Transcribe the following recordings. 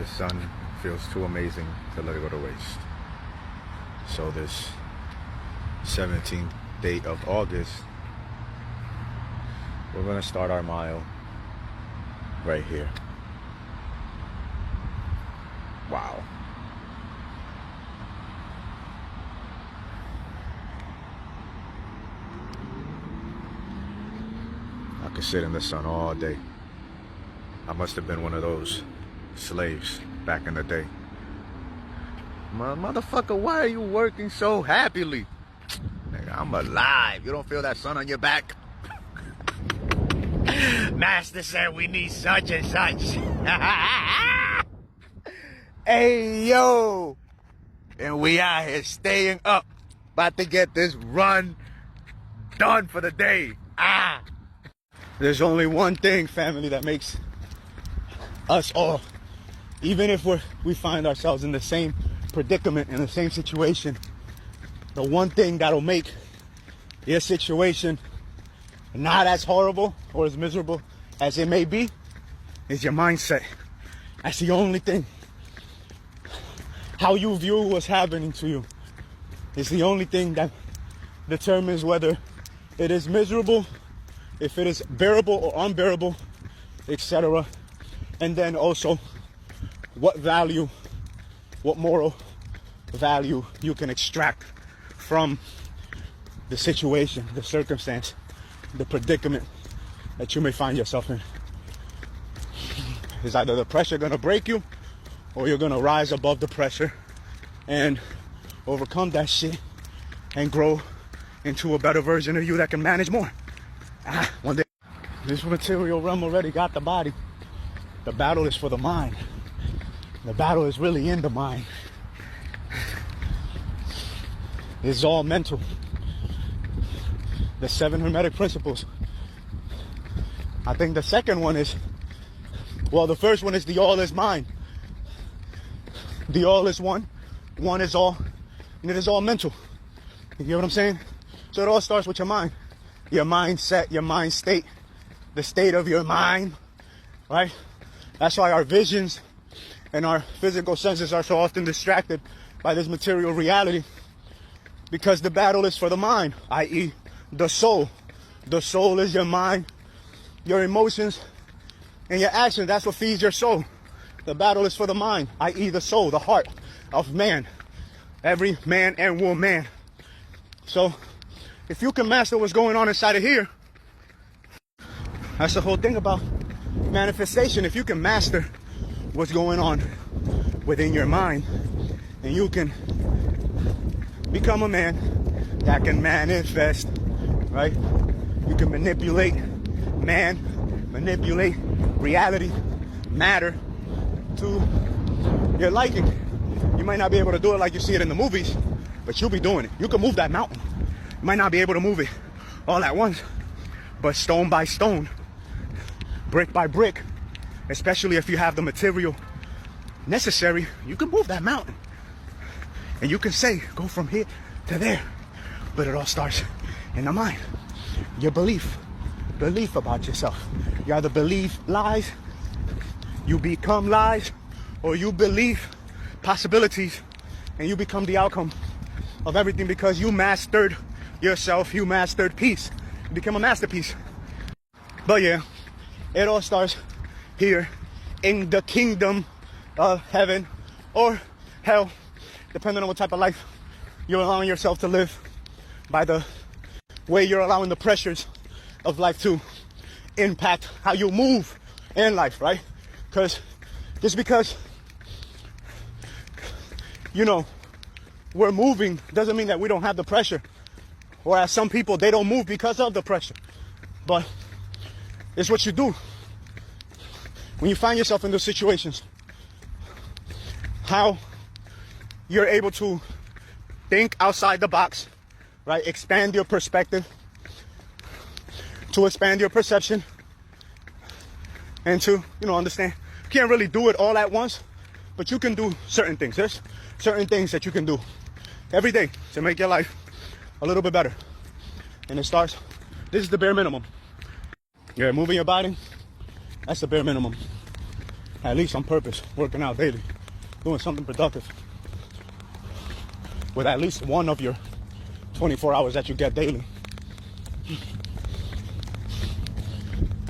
the sun feels too amazing to let it go to waste. So this 17th day of August, we're gonna start our mile right here. Wow. I could sit in the sun all day. I must have been one of those slaves back in the day. Motherfucker, why are you working so happily? Nigga, I'm alive. You don't feel that sun on your back? Master said we need such and such. Hey, yo. And we out here staying up. About to get this run done for the day. There's only one thing, family, that makes us all, even if we find ourselves in the same predicament, in the same situation, the one thing that'll make your situation not as horrible or as miserable as it may be is your mindset. That's the only thing. How you view what's happening to you is the only thing that determines whether it is miserable, if it is bearable or unbearable, etc. And then also what value, what moral value you can extract from the situation, the circumstance, the predicament that you may find yourself in. Is either the pressure gonna break you, or you're gonna rise above the pressure and overcome that shit and grow into a better version of you that can manage more. One day. This material realm already got the body. The battle is for the mind. The battle is really in the mind. It's all mental. The 7 hermetic principles. I think the second one is, well, the first one is the all is mind. The all is one. One is all. And it is all mental. You get what I'm saying? So it all starts with your mind. Your mindset, your mind state, the state of your mind, right? That's why our visions and our physical senses are so often distracted by this material reality, because the battle is for the mind, i.e. the soul. The soul is your mind, your emotions, and your actions. That's what feeds your soul. The battle is for the mind, i.e. the soul, the heart of man, every man and woman. So if you can master what's going on inside of here, that's the whole thing about manifestation. If you can master what's going on within your mind, and you can become a man that can manifest, right? You can manipulate manipulate reality, matter to your liking. You might not be able to do it like you see it in the movies, but you'll be doing it. You can move that mountain. You might not be able to move it all at once, but stone by stone, brick by brick, especially if you have the material necessary, you can move that mountain. And you can say, go from here to there. But it all starts in the mind. Your belief about yourself. You either believe lies, you become lies, or you believe possibilities and you become the outcome of everything, because you mastered yourself, you mastered peace. You become a masterpiece. But yeah, it all starts here in the kingdom of heaven or hell, depending on what type of life you're allowing yourself to live, by the way you're allowing the pressures of life to impact how you move in life, right? Because just because, you know, we're moving doesn't mean that we don't have the pressure. Whereas some people, they don't move because of the pressure. But it's what you do when you find yourself in those situations. How you're able to think outside the box, right? Expand your perspective, to expand your perception, and to, you know, understand. You can't really do it all at once, but you can do certain things. There's certain things that you can do every day to make your life a little bit better. And it starts, this is the bare minimum. You're moving your body, that's the bare minimum. at least on purpose, working out daily, doing something productive with at least one of your 24 hours that you get daily.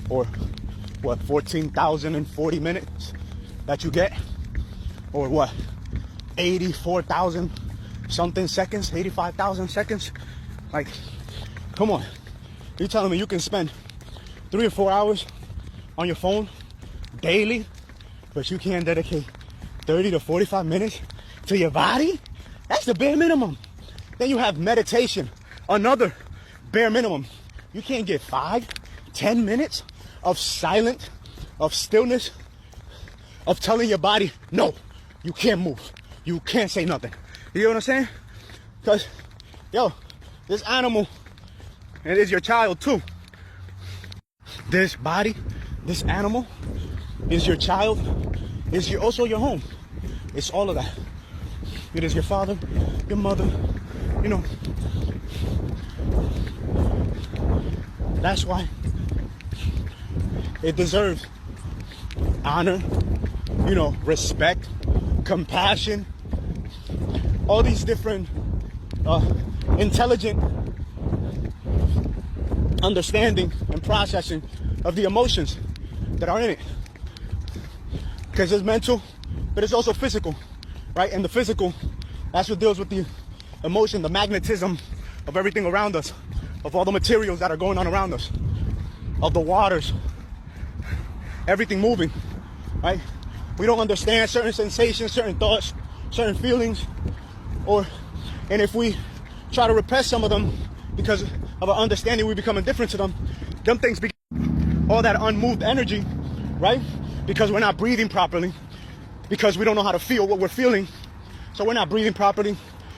Or what, 14,040 minutes that you get? Or what, 84,000 something seconds, 85,000 seconds? Like, come on. You're telling me you can spend 3 or 4 hours on your phone daily, but you can't dedicate 30 to 45 minutes to your body? That's the bare minimum. Then you have meditation, another bare minimum. You can't get 5, 10 minutes of silent, of stillness, of telling your body, no, you can't move. You can't say nothing. You know what I'm saying? Because, yo, this animal, it is your child too. This body, this animal is your child, is also your home. It's all of that. It is your father, your mother, you know. That's why it deserves honor, you know, respect, compassion, all these different intelligent understanding and processing of the emotions that are in it. Because it's mental, but it's also physical, right? And the physical, that's what deals with the emotion, the magnetism of everything around us, of all the materials that are going on around us, of the waters, everything moving, right? We don't understand certain sensations, certain thoughts, certain feelings, and if we try to repress some of them because of our understanding, we become indifferent to them. Them things become all that unmoved energy, right? Because we're not breathing properly, because we don't know how to feel what we're feeling. So we're not breathing properly.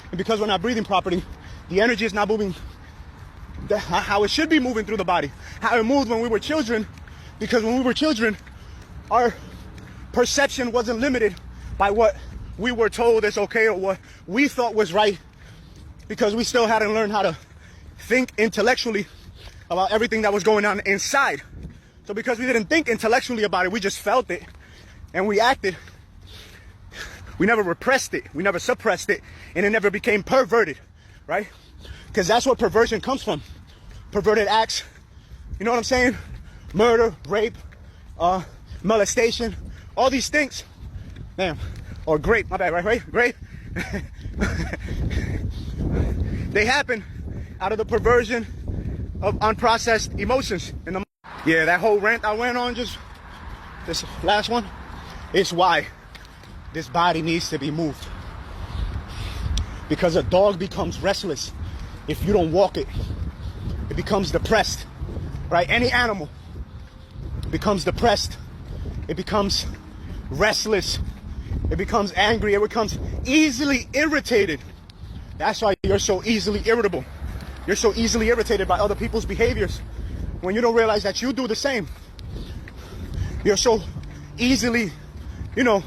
And because we're not breathing properly, the energy is not moving how it should be moving through the body. How it moved when we were children, because when we were children, our perception wasn't limited by what we were told is okay or what we thought was right, because we still hadn't learned how to think intellectually about everything that was going on inside. So because we didn't think intellectually about it, we just felt it and we acted. We never repressed it, we never suppressed it, and it never became perverted, right? Because that's where perversion comes from. Perverted acts, you know what I'm saying? Murder, rape, molestation, all these things. Damn. Or grape, my bad, right? Grape. They happen out of the perversion of unprocessed emotions. Yeah, that whole rant I went on just this last one, is why this body needs to be moved. Because a dog becomes restless if you don't walk it. It becomes depressed, right? Any animal becomes depressed. It becomes restless. It becomes angry. It becomes easily irritated. That's why you're so easily irritable. You're so easily irritated by other people's behaviors when you don't realize that you do the same. You're so easily, you know,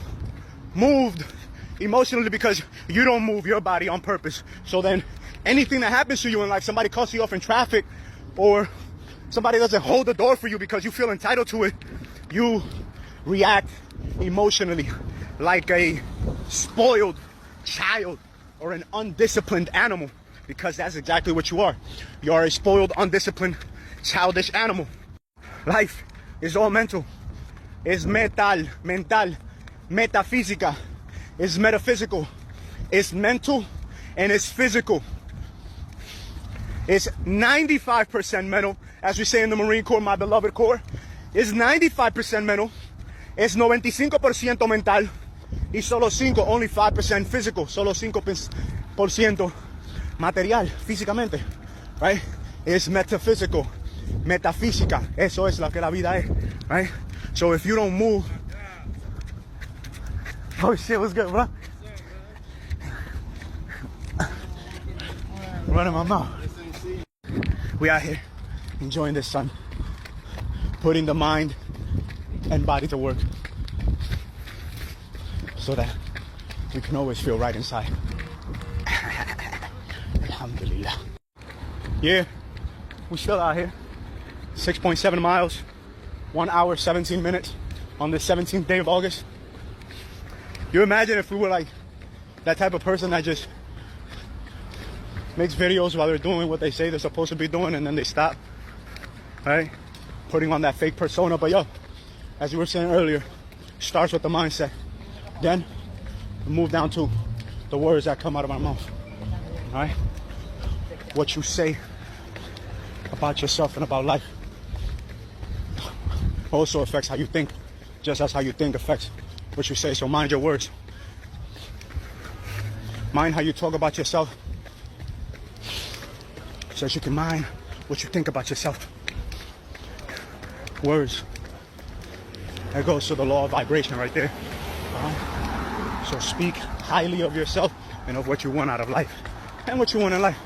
moved emotionally because you don't move your body on purpose. So then anything that happens to you in life, somebody cuts you off in traffic, or somebody doesn't hold the door for you because you feel entitled to it, you react emotionally like a spoiled child or an undisciplined animal, because that's exactly what you are. You are a spoiled, undisciplined, childish animal. Life is all mental. It's mental, metaphysica. It's metaphysical. It's mental and it's physical. It's 95% mental, as we say in the Marine Corps, my beloved Corps. It's 95% mental. It's 95% mental. Y solo only 5% physical. Solo 5% material, físicamente. Right? It's metaphysical. Metafísica. Eso es lo que la vida es. Right? So if you don't move. Oh shit, what's good, bro? Running my mouth. We out here enjoying this sun, putting the mind and body to work so that we can always feel right inside. Alhamdulillah. Yeah, we still out here. 6.7 miles, 1 hour, 17 minutes. on the 17th day of August. You imagine if we were like that type of person that just makes videos while they're doing what they say they're supposed to be doing and then they stop, right? Putting on that fake persona. But yo, as you were saying earlier, starts with the mindset. Then we move down to the words that come out of our mouth, right? What you say about yourself and about life also affects how you think, just as how you think affects what you say. So mind your words. Mind how you talk about yourself, so that you can mind what you think about yourself. Words. That goes to the law of vibration right there. So speak highly of yourself and of what you want out of life and what you want in life.